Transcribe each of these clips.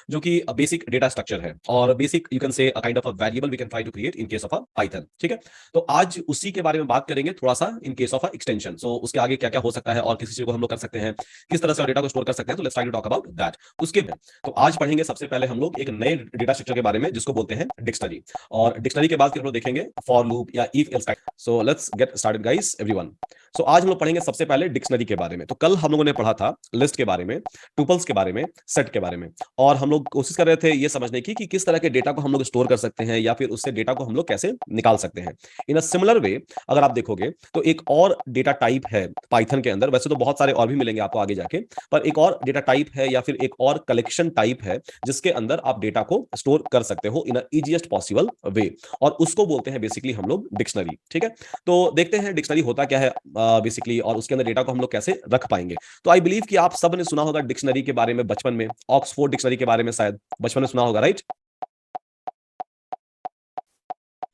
जो कि basic data structure है और basic you can say a kind of a variable we can try to create in case of a Python. ठीक है, तो आज उसी के बारे में बात करेंगे थोड़ा सा in case of a extension. So उसके आगे क्या क्या हो सकता है और किसी चीज को हम लोग कर सकते हैं, किस तरह से डेटा को स्टोर कर सकते हैं, तो let's try to talk about that. उसके बाद तो आज पढ़ेंगे सबसे पहले हम लोग एक नए डेटा स्ट्रक्चर के बारे में जिसको बोलते हैं डिक्शनरी, और डिक्शनरी के बाद फिर हम लोग देखेंगे फॉर लूप या if else. So let's get started guys everyone. So आज हम लोग पढ़ेंगे सबसे पहले डिक्शनरी के बारे में। तो कल हम लोगों ने पढ़ा था लिस्ट के बारे में, टुपल्स के बारे में, सेट के बारे में, और हम लोग कोशिश कर रहे थे ये समझने की कि किस तरह के डेटा को हम लोग स्टोर कर सकते हैं या फिर उससे डेटा को हम लोग कैसे निकाल सकते हैं। इन अ सिमिलर वे अगर आप देखोगे तो एक और डेटा टाइप है पाइथन के अंदर, वैसे तो बहुत सारे और भी मिलेंगे आपको आगे जाके, पर एक और डेटा टाइप है या फिर एक और कलेक्शन टाइप है जिसके अंदर आप डेटा को स्टोर कर सकते हो इन इजीएस्ट पॉसिबल वे, और उसको बोलते हैं बेसिकली हम लोग डिक्शनरी। ठीक है, तो देखते हैं डिक्शनरी होता क्या है बेसिकली, और उसके अंदर डेटा को हम लोग कैसे रख पाएंगे। तो आई बिलीव कि आप सब ने सुना होगा डिक्शनरी के बारे में बचपन में, ऑक्सफोर्ड डिक्शनरी के बारे में शायद बचपन में सुना होगा, right?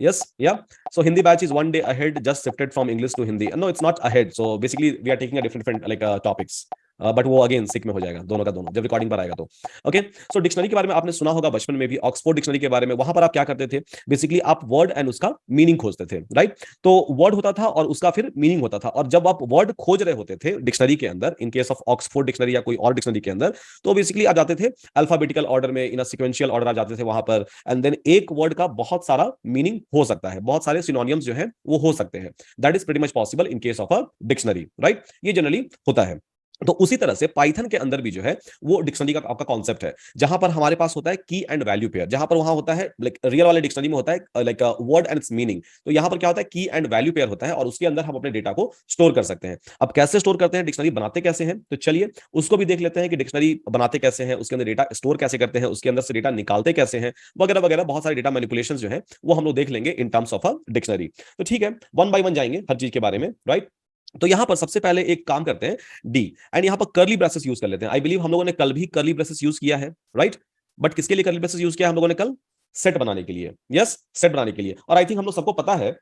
Yes, yeah. So Hindi batch is one day ahead, just shifted from English to Hindi. No, it's not ahead. So basically, we are taking a different like topics. But वो again सिक में हो जाएगा, दोनों का दोनों जब recording पर आएगा तो। ओके, सो डिक्शनरी के बारे में आपने सुना होगा बचपन में भी, ऑक्सफोर्ड डिक्शनरी के बारे में। वहां पर आप क्या करते थे, बेसिकली आप वर्ड एंड उसका मीनिंग खोजते थे, राइट? तो वर्ड होता था और उसका फिर मीनिंग होता था, और जब आप वर्ड खोज रहे होते थे डिक्शनरी के अंदर, इन केस ऑफ ऑक्सफोर्ड डिक्शनरी या कोई और डिक्शनरी के अंदर, तो बेसिकली आप जाते थे अल्फाबेटिकल ऑर्डर में, इन सिक्वेंशियल ऑर्डर आप जाते थे वहां पर, एंड देन एक वर्ड का बहुत सारा मीनिंग हो सकता है, बहुत सारे सिनोनिम्स जो है वो हो सकते हैं। That is pretty much possible in case of a dictionary, right? ये जनरली होता है। तो उसी तरह से पाइथन के अंदर भी जो है वो डिक्शनरी का आपका कॉन्सेप्ट है, जहां पर हमारे पास होता है की एंड वैल्यू पेयर, जहां पर वहां होता है लाइक रियल वाले डिक्शनरी में होता है like word and it's meaning, तो यहां पर क्या होता है की एंड वैल्यू पेयर होता है, और उसके अंदर हम अपने डेटा को स्टोर कर सकते हैं। अब कैसे स्टोर करते हैं, डिक्शनरी बनाते कैसे हैं, तो चलिए उसको भी देख लेते हैं कि डिक्शनरी बनाते कैसे हैं, उसके अंदर डेटा स्टोर कैसे करते हैं, उसके अंदर से डेटा निकालते कैसे हैं, वगैरह वगैरह, बहुत सारे डेटा मैनिपुलेशन जो है वो हम लोग देख लेंगे in terms of a dictionary. तो ठीक है, वन बाय वन जाएंगे हर चीज के बारे में, राइट? तो यहां पर सबसे पहले एक काम करते हैं, डी, एंड यहां पर कर्ली ब्रेसेस यूज कर लेते हैं। आई बिलीव हम लोगों ने कल भी कर्ली ब्रेसेस यूज किया है, राइट? बट किसके लिए कर्ली ब्रेसेस यूज किया हम लोगों ने कल? सेट बनाने के लिए, यस, सेट बनाने के लिए। और आई थिंक हम लोग सबको पता है,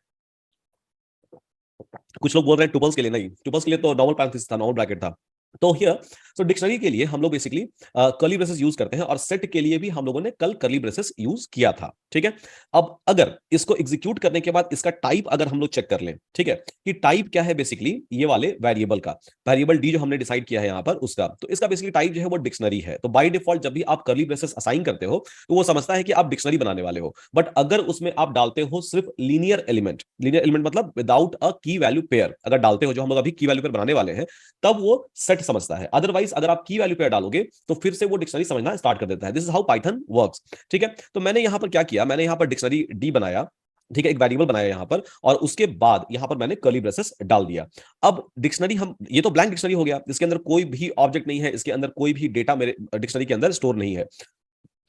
कुछ लोग बोल रहे हैं टुपल्स के लिए नहीं, टुपल्स के लिए तो नॉर्मल पैरेंथेसिस था, नॉर्मल ब्रैकेट था। तो हियर सो डिक्शनरी के लिए हम लोग बेसिकली कर्ली ब्रेसेस यूज करते हैं, और सेट के लिए भी हम लोगों ने कल कर्ली ब्रेसेस यूज किया था। ठीक है, अब अगर इसको एग्जीक्यूट करने के बाद इसका टाइप अगर हम लोग चेक कर लें, ठीक है, कि टाइप क्या है बेसिकली ये वाले वेरिएबल का, वेरिएबल डी जो हमने डिसाइड किया है यहाँ पर उसका, तो इसका बेसिकली टाइप जो है वो डिक्शनरी है। तो बाय डिफॉल्ट जब भी आप कर्ली ब्रेसेस असाइन करते हो तो वो समझता है कि आप डिक्शनरी बनाने वाले हो। बट अगर उसमें आप डालते हो सिर्फ लीनियर एलिमेंट, लीनियर एलिमेंट मतलब विदाउट अ की वैल्यू पेयर अगर डालते हो, जो हम लोग अभी की वैल्यू पेयर बनाने वाले हैं, तब वो सेट समझता है। अदरवाइज अगर आप की वैल्यू पेयर डालोगे तो फिर से वो डिक्शनरी समझना स्टार्ट कर देता है। This is how Python works. ठीक है, तो मैंने यहां पर क्या किया, मैंने यहां पर डिक्शनरी डी बनाया, ठीक है, एक वेरिएबल बनाया यहां पर, और उसके बाद यहां पर मैंने कर्ली ब्रेसेस डाल दिया। अब डिक्शनरी हम, ये तो ब्लैंक डिक्शनरी हो गया, इसके अंदर कोई भी ऑब्जेक्ट नहीं है, इसके अंदर कोई भी डेटा मेरे डिक्शनरी के अंदर स्टोर नहीं है।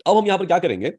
अब हम यहां पर क्या करेंगे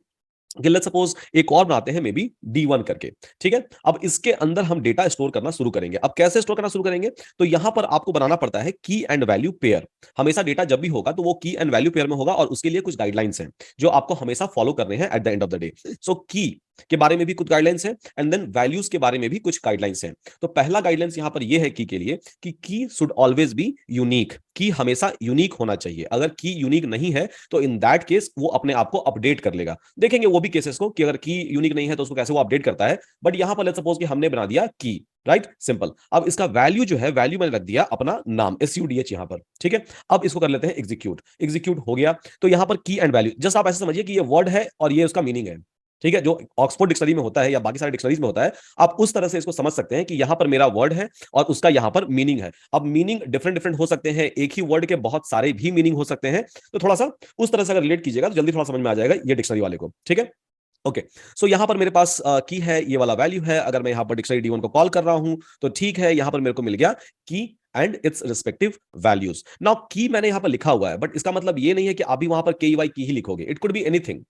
कि लेट्स सपोज एक और बनाते हैं मे बी D1 करके। ठीक है, अब इसके अंदर हम डेटा स्टोर करना शुरू करेंगे। अब कैसे स्टोर करना शुरू करेंगे, तो यहां पर आपको बनाना पड़ता है की एंड वैल्यू पेयर। हमेशा डेटा जब भी होगा तो वो की एंड वैल्यू पेयर में होगा, और उसके लिए कुछ गाइडलाइंस हैं जो आपको हमेशा फॉलो करने हैं at the end of the day. So key के बारे में भी कुछ गाइडलाइंस है, एंड देन वैल्यूज के बारे में भी कुछ गाइडलाइंस हैं। तो पहला गाइडलाइंस यहां पर यह है की के लिए कि की शुड ऑलवेज बी यूनिक, की हमेशा यूनिक होना चाहिए। अगर की यूनिक नहीं है तो इन दैट केस वो अपने आप को अपडेट कर लेगा। देखेंगे वो भी केसेस को कि अगर की यूनिक नहीं है तो उसको कैसे वो अपडेट करता है। बट यहां पर लेट्स सपोज कि हमने बना दिया की, राइट, सिंपल। अब इसका वैल्यू जो है, वैल्यू मैंने रख दिया अपना नाम SUDH यहां पर। ठीक है, अब इसको कर लेते हैं एग्जीक्यूट। एग्जीक्यूट हो गया, तो यहां पर की एंड वैल्यू, जस्ट आप ऐसे समझिए कि ये वर्ड है और ये उसका मीनिंग है। ठीक है, जो ऑक्सफोर्ड डिक्शनरी में होता है या बाकी सारे डिक्शनरीज में होता है, आप उस तरह से इसको समझ सकते हैं कि यहां पर मेरा वर्ड है और उसका यहां पर मीनिंग है। अब मीनिंग डिफरेंट डिफरेंट हो सकते हैं, एक ही वर्ड के बहुत सारे भी मीनिंग हो सकते हैं। तो थोड़ा सा उस तरह से अगर रिलेट कीजिएगा तो जल्दी थोड़ा समझ में आ जाएगा ये डिक्शनरी वाले को। ठीक है, ओके, सो यहां पर मेरे पास की है, ये वाला वैल्यू है। अगर मैं यहां पर डिक्शनरी D1 को कॉल कर रहा हूं तो ठीक है, यहां पर मेरे को मिल गया की and it's respective values. Now की मैंने यहां पर लिखा हुआ है, बट इसका मतलब ये नहीं है कि अभी वहां पर KEY की ही लिखोगे। It could be anything,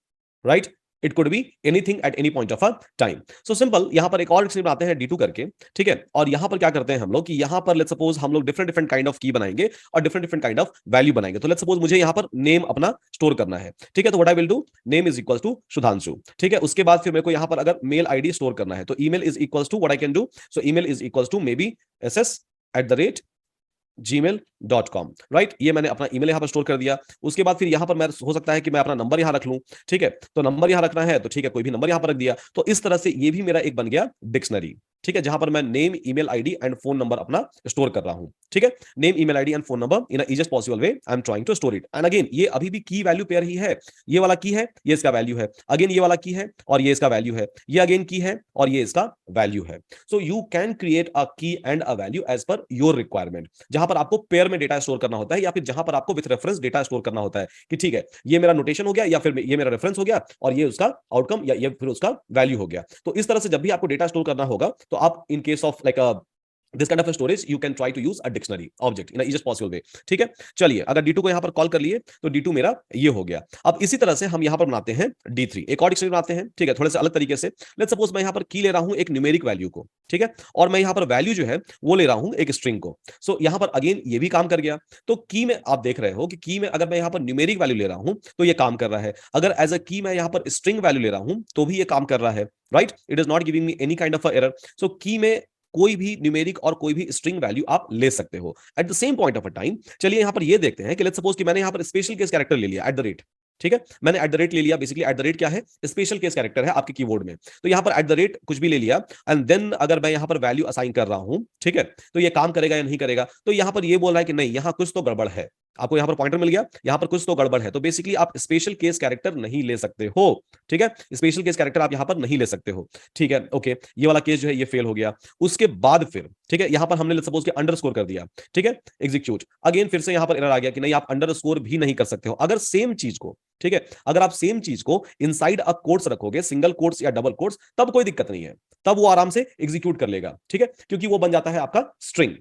right? It could be anything at any point of a time. So simple, यहां पर एक और डिक्शनरी बनाते हैं D2 करके। ठीक है, और यहां पर क्या करते हैं हम लोग कि यहां पर लेट्स सपोज हम लोग डिफरेंट डिफरेंट काइंड ऑफ की बनाएंगे और different different kind of value बनाएंगे। तो लेट्स सपोज मुझे यहां पर नेम अपना स्टोर करना है। ठीक है, तो what I will do, name is equal to Sudhanshu. ठीक है, उसके बाद फिर मेरे को यहां पर अगर मेल आईडी स्टोर करना है तो email is equal to what I can do, so email is equal to maybe SS@gmail gmail.com, right. ये मैंने अपना ईमेल यहाँ पर स्टोर कर दिया। उसके बाद फिर यहाँ पर मैं, हो सकता है कि मैं अपना नंबर यहाँ रख लूं, ठीक है। तो नंबर यहाँ रखना है तो ठीक है, कोई भी नंबर यहाँ पर रख दिया। तो इस तरह से ये भी मेरा एक बन गया डिक्शनरी, ठीक है, जहां पर मैं name, email ID and phone number अपना स्टोर कर रहा हूं, ठीक है। Name, email ID and phone number in easiest possible way I am trying to store it. And again ये अभी भी की वैल्यू पेयर ही है। ये वाला की है, ये इसका वैल्यू है। अगेन ये वाला की है और ये इसका वैल्यू है। ये अगेन की है और ये इसका वैल्यू है। So you can create a key and a value as per your requirement, जहां पर आपको पेयर में डेटा स्टोर करना होता है, या फिर जहां पर आपको विथ रेफरेंस डेटा स्टोर करना होता है कि ठीक है, ये मेरा नोटेशन हो गया, या फिर ये मेरा रेफरेंस हो गया, और ये उसका आउटकम, या ये फिर उसका वैल्यू हो गया। तो इस तरह से जब भी आपको डेटा स्टोर करना होगा, तो आप in case of like this kind of storage you can try to use a dictionary object in easiest possible way, ठीक है। चलिए, अगर D2 को यहां पर कॉल कर लिए तो D2 मेरा ये हो गया। अब इसी तरह से हम यहां पर बनाते हैं D3, एक और डिक्शनरी बनाते हैं, ठीक है, थोड़े से अलग तरीके से। लेट्स सपोज मैं यहां पर की ले रहा हूं एक न्यूमेरिक वैल्यू को, ठीक है, और मैं यहां पर वैल्यू जो है वो ले रहा हूं एक स्ट्रिंग को। सो यहां पर अगेन ये भी काम कर गया। तो की में आप देख रहे हो कि की में अगर मैं यहां पर न्यूमेरिक वैल्यू ले रहा हूं तो ये काम कर रहा है। अगर एज अ की मैं यहां पर स्ट्रिंग वैल्यू ले रहा हूं तो भी ये काम कर रहा है, right. It is not giving me any kind of error. So key में कोई भी न्यूमेरिक और कोई भी स्ट्रिंग वैल्यू आप ले सकते हो at the same point of a time. चलिए यहां पर ये देखते हैं कि लेट्स सपोज कि मैंने यहां पर स्पेशल केस कैरेक्टर ले लिया एट द रेट, ठीक है। मैंने एट द रेट ले लिया। बेसिकली एट द रेट क्या है? स्पेशल केस कैरेक्टर है आपके कीबोर्ड में। तो यहां पर एट द रेट कुछ भी ले लिया, एंड देन अगर मैं यहां पर वैल्यू असाइन कर रहा हूं, ठीक है, तो ये काम करेगा या नहीं करेगा? तो यहां पर ये बोल रहा है कि नहीं, यहां कुछ तो गड़बड़ है। आपको यहां पर पॉइंटर मिल गया, यहां पर कुछ तो गड़बड़ है। तो बेसिकली आप स्पेशल केस कैरेक्टर नहीं ले सकते हो, ठीक है। स्पेशल केस कैरेक्टर आप यहां पर नहीं ले सकते हो, ठीक है। ओके, ये वाला केस जो है ये फेल हो गया। उसके बाद फिर ठीक है, यहां पर हमने सपोज कि अंडरस्कोर कर दिया, ठीक है, एग्जीक्यूट। अगेन फिर से यहां पर एरर आ गया कि नहीं, आप अंडरस्कोर भी नहीं कर सकते हो। अगर सेम चीज को, ठीक है, अगर आप सेम चीज को इनसाइड अ कोट्स रखोगे, सिंगल कोट्स या डबल कोट्स, तब कोई दिक्कत नहीं है, तब वो आराम से एग्जीक्यूट कर लेगा, ठीक है, क्योंकि वो बन जाता है आपका स्ट्रिंग।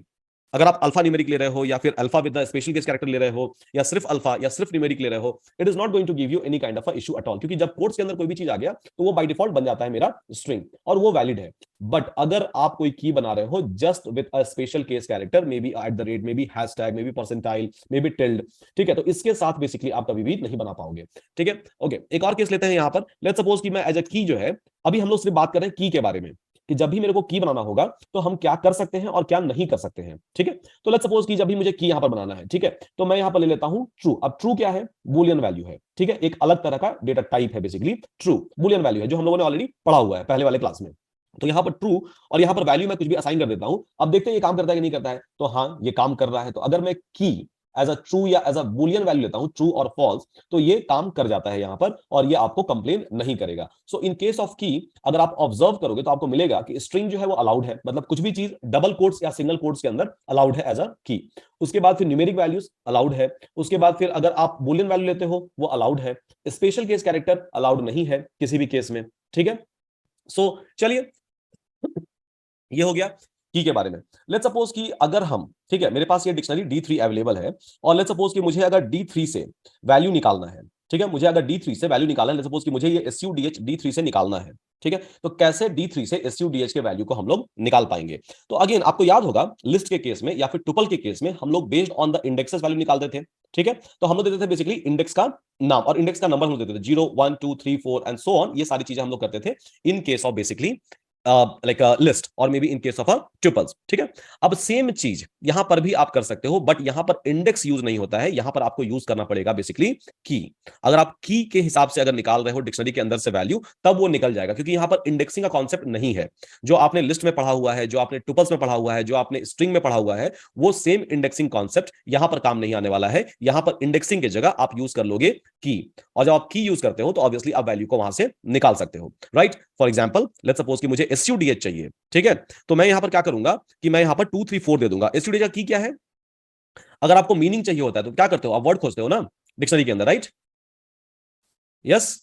अगर आप अल्फा न्यूमेरिक ले रहे हो, या फिर alpha with the special case character ले रहे हो, या सिर्फ अल्फा या सिर्फ न्यूमेरिक ले रहे हो, it is not going to give you any kind of a issue at all, क्योंकि जब कोट्स के अंदर कोई भी चीज आ गया तो वो बाय डिफॉल्ट बन जाता है मेरा स्ट्रिंग, और वो वैलिड है। बट अगर आप कोई की बना रहे हो just with a special case character, may be at the rate, may be hashtag, may be percentile, may be tilde, ठीक है, तो इसके साथ बेसिकली आप कभी भी नहीं बना पाओगे, ठीक है। ओके, एक और केस लेते हैं यहां पर। लेट्स सपोज कि मैं एज अ की जो है, अभी हम लोग सिर्फ बात कर रहे हैं की के बारे में, कि जब भी मेरे को की बनाना होगा तो हम क्या कर सकते हैं और क्या नहीं कर सकते हैं, ठीक है। तो लेट्स सपोज कि जब भी मुझे की यहां पर बनाना है, ठीक है, तो मैं यहां पर ले लेता हूं ट्रू। अब ट्रू क्या है? बूलियन वैल्यू है, ठीक है, एक अलग तरह का डेटा टाइप है। बेसिकली ट्रू बूलियन वैल्यू है, जो हम लोगों ने ऑलरेडी पढ़ा हुआ है पहले वाले क्लास में। तो यहां पर ट्रू, और यहां पर वैल्यू मैं कुछ भी असाइन कर देता हूं। अब देखते हैं ये काम करता है कि नहीं करता है। तो हाँ, ये काम कर रहा है। तो अगर मैं की एज अ ट्रू या एज अ बुलियन वैल्यू लेता हूं, ट्रू और फॉल्स, तो ये काम कर जाता है यहां पर, और ये आपको कंप्लेन नहीं करेगा। सो इन केस ऑफ की, अगर आप ऑब्जर्व करोगे तो आपको मिलेगा कि स्ट्रिंग जो है वो अलाउड है, मतलब कुछ भी चीज डबल कोट्स या सिंगल कोट्स के अंदर अलाउड है एज अ की। उसके बाद फिर न्यूमेरिक वैल्यूज अलाउड है। उसके बाद फिर अगर आप बुलियन वैल्यू लेते हो वो अलाउड है। स्पेशल केस कैरेक्टर अलाउड नहीं है किसी भी केस में, ठीक है। सो चलिए, ये हो गया की के बारे में। लेट्स सपोज कि अगर हम, ठीक है, मेरे पास ये डिक्शनरी D3 अवेलेबल है, और लेट्स सपोज कि मुझे अगर D3 से वैल्यू निकालना है, ठीक है, मुझे अगर D3 से वैल्यू निकालना है, लेट्स सपोज कि मुझे ये SUDH D3 से निकालना है, ठीक है, तो कैसे D3 से SUDH के वैल्यू को हम लोग निकाल पाएंगे? तो अगेन आपको याद होगा, लिस्ट के केस में या फिर टुपल के केस में हम लोग based on the indexes value निकालते थे, ठीक है। तो हम लोग देते थे बेसिकली इंडेक्स का नाम, और इंडेक्स का नंबर हम लोग देते थे 0 1 2 3 4 एंड सो ऑन। ये सारी चीजें हम लोग करते थे in case of basically like a list, और maybe in case of a tuples, ठीक है। अब सेम चीज यहां पर भी आप कर सकते हो, बट यहां पर इंडेक्स यूज नहीं होता है, यहां पर आपको यूज करना पड़ेगा बेसिकली की। अगर आप की के हिसाब से अगर निकाल रहे हो डिक्शनरी के अंदर से वैल्यू, तब वो निकल जाएगा, क्योंकि यहां पर इंडेक्सिंग का कॉन्सेप्ट नहीं है। जो आपने लिस्ट में पढ़ा हुआ है, जो आपने ट्यूपल्स में पढ़ा हुआ है, जो आपने स्ट्रिंग में पढ़ा हुआ है, वो सेम इंडेक्सिंग कॉन्सेप्ट यहां पर काम नहीं आने वाला है। यहां पर इंडेक्सिंग की जगह आप यूज कर लोगे की, और जब आप की यूज करते हो तो ऑब्वियसली आप वैल्यू को वहां से निकाल सकते हो, right. For example let's suppose कि मुझे SUDH चाहिए, ठीक है, तो मैं यहां पर क्या करूंगा कि मैं यहां पर 2 3 4 दे दूंगा। SUDH का की क्या है? अगर आपको मीनिंग चाहिए होता है तो क्या करते हो? आप वर्ड खोजते हो ना डिक्शनरी के अंदर, राइट? यस।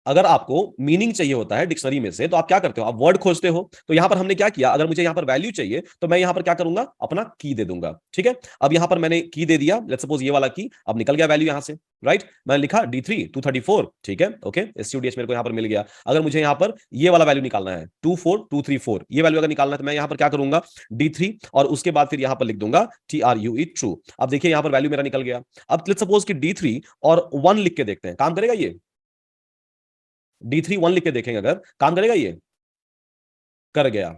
अगर आपको मीनिंग चाहिए होता है डिक्शनरी में से, तो आप क्या करते हो? आप वर्ड खोजते हो। तो यहां पर हमने क्या किया, अगर मुझे यहां पर वैल्यू चाहिए तो मैं यहां पर क्या करूंगा? अपना की दे दूंगा, ठीक है। अब यहां पर मैंने की दे दिया, लेट्स सपोज ये वाला की, अब निकल गया वैल्यू यहां से, राइट। मैंने लिखा D3 234, ठीक है, ओके, SUDH मेरे को यहां पर मिल गया। अगर मुझे यहां पर ये वाला वैल्यू निकालना है 24234, ये वैल्यू अगर निकालना है, तो मैं यहां पर क्या करूंगा? D3, और उसके बाद फिर यहां पर लिख दूंगा TRUE ट्रू। अब देखिए यहां पर वैल्यू मेरा निकल गया। अब लेट्स सपोज कि D3 और 1 लिख के देखते हैं, काम करेगा ये? D3 1 लिख के देखेंगे, अगर काम करेगा ये? कर गया।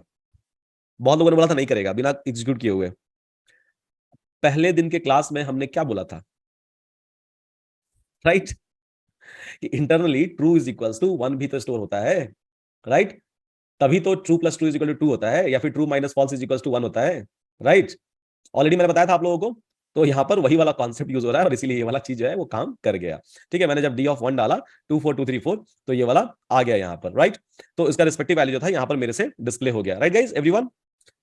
बहुत लोगों ने बोला था नहीं करेगा बिना एग्जीक्यूट किए हुए। पहले दिन के क्लास में हमने क्या बोला था, राइट? कि internally true is equals to 1 भी तो स्टोर होता है, राइट? तभी तो true plus true is equal to 2 होता है, या फिर true minus false is equals to 1 होता है, राइट? ऑलरेडी मैंने बताया था आप लोगों को। तो यहाँ पर वही वाला कॉन्सेप्ट यूज हो रहा है, और इसीलिए ये वाला चीज जो है वो काम कर गया। ठीक है, मैंने जब डी ऑफ 1 डाला 2 4 2 3 4, तो ये वाला आ गया यहाँ पर, राइट? तो इसका रिस्पेक्टिव वैल्यू जो था यहाँ पर मेरे से डिस्प्ले हो गया, राइट गाइस एवरीवन?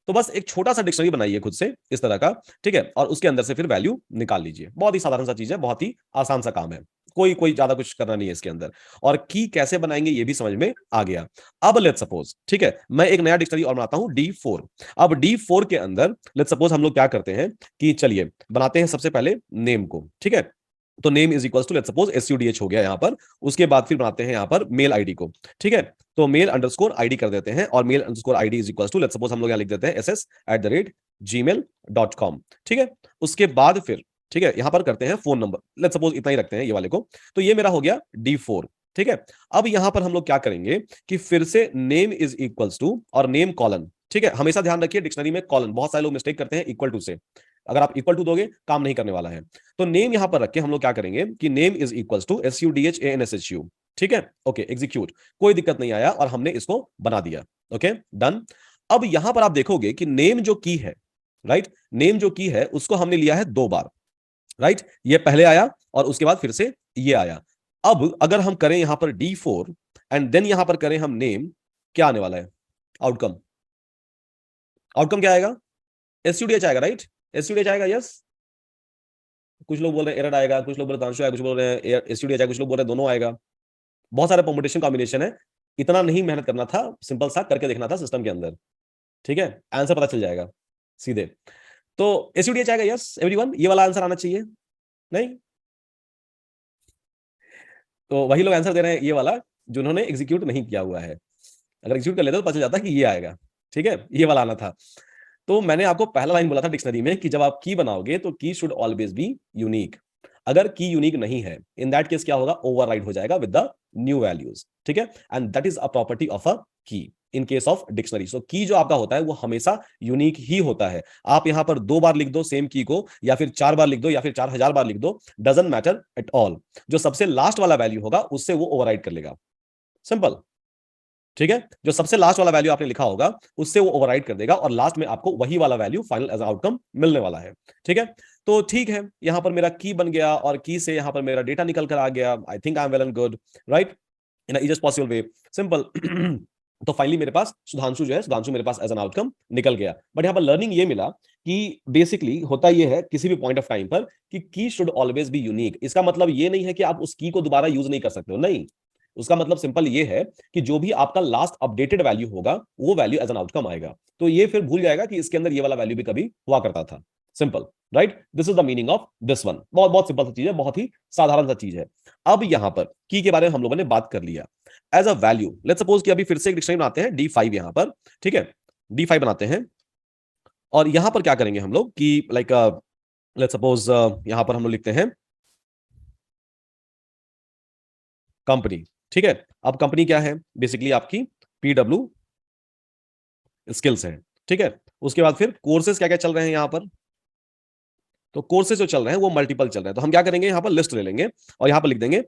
तो बस एक छोटा सा डिक्शनरी बनाइए खुद से इस तरह का, ठीक है, और उसके अंदर से फिर वैल्यू निकाल लीजिए। बहुत ही साधारण सा चीज है, बहुत ही आसान सा काम है, कोई कोई ज्यादा कुछ करना नहीं है इसके अंदर। और की कैसे बनाएंगे ये भी समझ में आ गया। अब लेट्स सपोज, ठीक है, मैं एक नया डिक्शनरी और बनाता हूं D4। अब D4 के अंदर लेट्स सपोज हम लोग क्या करते हैं कि चलिए बनाते हैं सबसे पहले नेम को, ठीक है? तो name is equal to let's suppose SUDH हो गया यहाँ पर। उसके बाद फिर बनाते हैं यहाँ पर मेल आईडी को, ठीक है? तो मेल अंडरस्कोर आईडी कर देते हैं, और mail underscore ID is equal to let's suppose हम लोग यहाँ लिख देते हैं ss@gmail.com, ठीक है? उसके बाद फिर, ठीक है, यहां पर करते हैं फोन नंबर, लेट्स सपोज इतना ही रखते हैं ये वाले को। तो ये मेरा हो गया D4, ठीक है? अब यहां पर हम लोग क्या करेंगे कि फिर से नेम इज इक्वल्स टू और नेम कॉलन, ठीक है? हमेशा ध्यान रखिए डिक्शनरी में कॉलन, बहुत सारे लोग मिस्टेक करते हैं इक्वल टू से। अगर आप इक्वल टू दोगे काम नहीं करने वाला है। तो नेम यहां पर रख के हम लोग क्या करेंगे कि name is equals to SUDHANSHU, ठीक है? ओके, एग्जीक्यूट, कोई दिक्कत नहीं आया और हमने इसको बना दिया। Okay, done. अब यहां पर आप देखोगे कि नेम जो की है, राइट, नेम जो की है उसको हमने लिया है 2 बार, राइट? ये पहले आया और उसके बाद फिर से ये आया। अब अगर हम करें यहां पर D4 एंड देन यहां पर करें हम नेम, क्या आने वाला है आउटकम? आउटकम क्या आएगा? SUDH आएगा, राइट? SUDH आएगा, यस। कुछ लोग बोल रहे हैं एरर आएगा, कुछ लोग बोल रहे हैं आंसर आएगा, कुछ बोल रहे हैं SUDH आएगा, कुछ लोग बोल रहे हैं दोनों आएगा। बहुत सारे परमुटेशन कॉम्बिनेशन है, इतना नहीं मेहनत करना था, सिंपल सा करके देखना था सिस्टम के अंदर, ठीक है? आंसर पता चल जाएगा सीधे। तो SUDH आएगा, यस एवरीवन, ये वाला आंसर आना चाहिए, नहीं? तो वही लोग आंसर दे रहे हैं ये वाला जिन्होंने एग्जीक्यूट नहीं किया हुआ है। अगर एग्जीक्यूट कर लेते तो पता चल जाता कि ये आएगा, ठीक है? ये वाला आना था। तो मैंने आपको पहला लाइन बोला था डिक्शनरी में कि जब आप की बनाओगे तो की शुड ऑलवेज बी यूनिक। अगर की यूनिक नहीं है, इन दैट केस क्या होगा? ओवरराइड हो जाएगा विद द न्यू वैल्यूज, ठीक है? And that is a property of a की इन केस ऑफ डिक्शनरी। सो की जो आपका होता है वो हमेशा यूनिक ही होता है। आप यहां पर 2 बार लिख दो सेम की को, या फिर 4 बार लिख दो, या फिर 4000 बार लिख दो, डजंट मैटर एट ऑल। जो सबसे लास्ट वाला वैल्यू होगा उससे वो ओवरराइड कर लेगा, सिंपल, ठीक है? जो सबसे लास्ट वाला वैल्यू आपने लिखा होगा उससे वो ओवरराइड कर देगा, और लास्ट में आपको वही वाला वैल्यू फाइनल एज आउटकम मिलने वाला है, ठीक है? तो ठीक है, यहां पर मेरा की बन गया, और की से यहां पर मेरा डेटा निकल कर आ गया। I think I am well and good, right? In easiest possible way, simple. तो फाइनली मेरे पास सुधांशु जो है, सुधांशु मेरे पास एज एन आउटकम निकल गया। बट यहां पर लर्निंग ये मिला कि बेसिकली होता ये है किसी भी पॉइंट ऑफ टाइम पर कि की शुड ऑलवेज बी यूनिक। इसका मतलब ये नहीं है कि आप उस की को दोबारा यूज नहीं कर सकते हो, नहीं। उसका मतलब सिंपल ये है कि जो भी आपका लास्ट अपडेटेड वैल्यू होगा वो वैल्यू एज एन आउटकम आएगा। तो ये फिर भूल जाएगा कि इसके अंदर ये वाला वैल्यू भी कभी हुआ करता था, simple, right? This is the meaning of this one. बहुत बहुत सिंपल सा चीज है, बहुत ही साधारण सा चीज है। अब यहां पर की के बारे में हम लोगों ने बात कर लिया as a value. Let's suppose कि अभी फिर से एक डिक्शनरी बनाते हैं D5 यहां पर, ठीक है? D5 बनाते हैं, और यहां पर क्या करेंगे हम लोग कि लाइक लेट्स सपोज यहां पर हम लोग लिखते हैं कंपनी, ठीक है? अब कंपनी क्या है? बेसिकली आपकी PW स्किल्स है, ठीक है? उसके बाद फिर कोर्सेज क्या क्या चल रहे हैं यहां पर? तो कोर्सेज जो चल रहे हैं वो मल्टीपल चल रहे हैं, तो हम क्या करेंगे, यहां पर लिस्ट ले लेंगे और यहां पर लिख देंगे